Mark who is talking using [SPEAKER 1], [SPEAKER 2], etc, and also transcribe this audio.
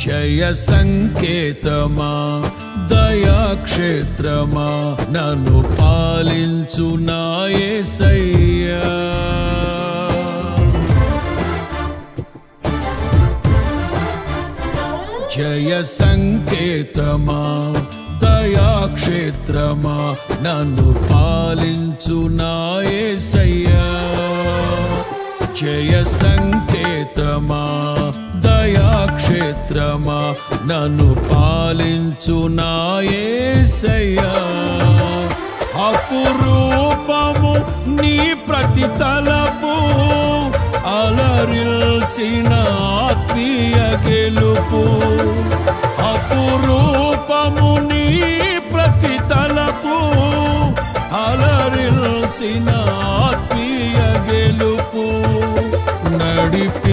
[SPEAKER 1] జయ సంకేతమా దయాక్షేత్రమా నన్ను పాలించు నా యేసయ్యా జయ సంకేతమా దయాక్షేత్రమా నన్ను పాలించు నా యేసయ్యా జయ సంకేతమా దయాక్షేత్రమా నన్ను పాలించు నా యేసయ్యా అపురూపము నీ ప్రతి తలపు అలరిల్చిన ఆత్మీయ గెలుపు అపురూపము నీ ప్రతి తలపు అలరిల్చిన